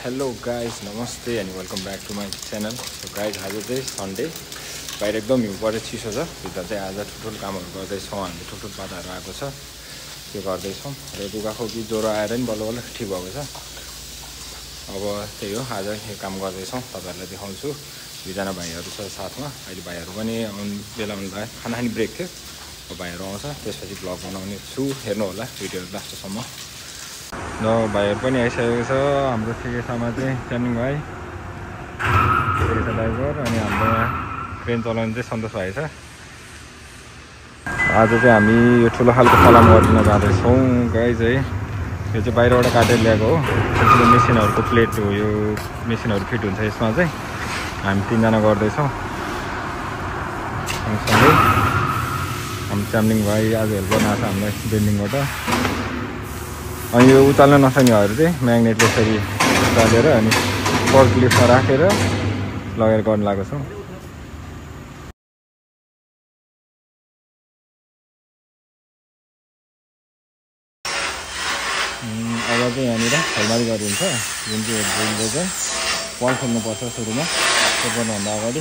Hello guys नमस्ते and welcome back to my channel. So guys आज चाहिँ Sunday बाहिर एकदम हिउँ परेर चिसो छ। भित्र चाहिँ आज ठुल्ठुलो कामहरू गर्दैछौँ। हामीले ठुल्ठुलो पाताहरू आएको छ त्यो गर्दैछौँ र दुःखोकी ज्वरो आएर नि बल्ल बल्ल ठिक भएको छ। अब त्यही हो आज यो काम गर्दैछौँ, तपाईँहरूलाई देखाउँछु। दुईजना भाइहरू छ साथमा। अहिले भाइहरू पनि आउनु बेला हुँदा खाना खाने ब्रेक थियो। अब भाइहरू आउँछ त्यसपछि भ्लग बनाउने छु, हेर्नु होला भिडियोहरू लास्टसम्म। र भाइहरू पनि आइसकेको छ। हाम्रो ठिकैसम्म चाहिँ च्यानिङ भाइ ड्राइभर अनि हाम्रो यहाँ ट्रेन चलाउने चाहिँ सन्तोष भाइ छ। आज चाहिँ हामी यो ठुलो खालको फलाम गर्न जाँदैछौँ गाइज है। यो चाहिँ बाहिरबाट काटेर ल्याएको हो। ठुलो मेसिनहरूको प्लेट हो, यो मेसिनहरू फिट हुन्छ यसमा चाहिँ। हामी तिनजना गर्दैछौँ सँगसँगै। हाम्रो च्यानिङ भाइ आज हेल्प गर्न आएको छ हामीलाई बिल्डिङबाट। अनि यो उचाल्न नसक्नेहरू चाहिँ म्याग्नेटले यसरी उचालेर अनि फोर्क लिफ्टमा राखेर लगेर गर्न लागेको छौँ। अब चाहिँ यहाँनिर हलमारी गरिन्छ, जुन चाहिँ ड्रिलले चाहिँ वाल खोल्नुपर्छ सुरुमा। त्यो गर्नुभन्दा अगाडि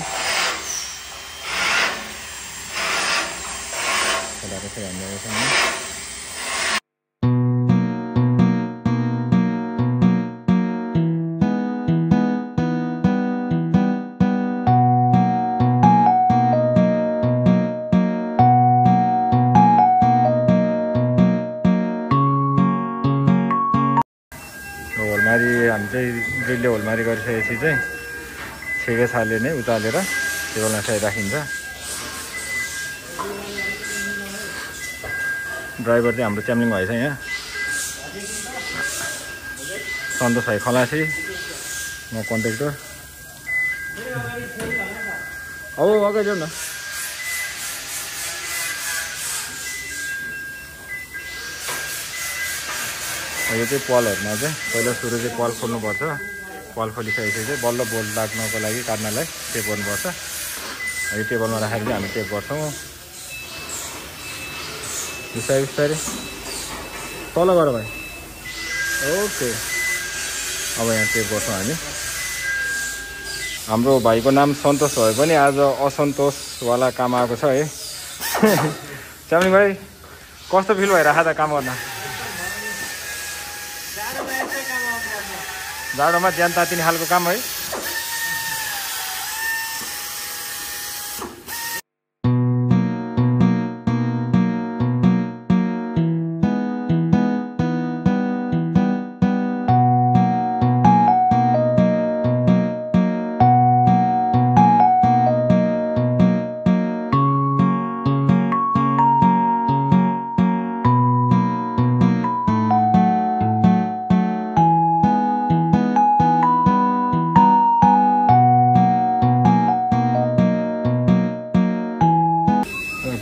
खोलाएको चाहिँ हामीलाई होलमारी हामी चाहिँ ड्रिलले होलमारी गरिसकेपछि चाहिँ छेके छालले नै उचालेर टेबलमा साइड राखिन्छ। ड्राइभर चाहिँ हाम्रो च्याम्लिङ भाइ छ यहाँ, सन्तोष भाइ खलासी, म कन्ट्र्याक्टर। अब अगाडि जाउँ न। यो चाहिँ पालहरूमा चाहिँ पहिला सुरु चाहिँ पाल खोल्नुपर्छ। पाल खोलिसकेपछि चाहिँ बल्ल बोल्ट लाग्नको लागि काट्नलाई टेप गर्नुपर्छ। यो टेबलमा राखेर चाहिँ हामी टेप गर्छौँ बिस्तारै बिस्तारै। तल गर भाइ। ओके, अब यहाँ टेप गर्छौँ हामी। हाम्रो भाइको नाम सन्तोष भए पनि आज असन्तोषवाला काम आएको छ है। च्याम्लिङ भाइ कस्तो फिल भइरहेको त काम गर्न? जाडोमा ज्यान तातिने खालको काम है।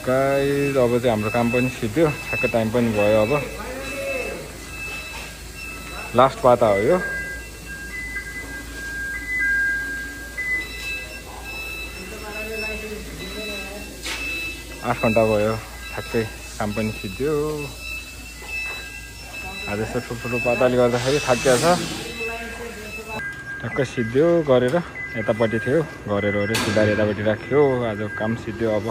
गाइस अब चाहिँ हाम्रो काम पनि सिद्धियो, ठ्याक्क टाइम पनि भयो। अब लास्ट पाता हो यो। 8 घन्टा भयो, ठ्याक्कै काम पनि सिद्धियो। आज यस्तो ठुल्ठुलो पाताले गर्दाखेरि थाकिया छ। ठ्याक्कै सिद्धियो गरेर यतापट्टि थियो, गरेर सिधाएर यतापट्टि राख्यो। आज काम सिद्धियो। अब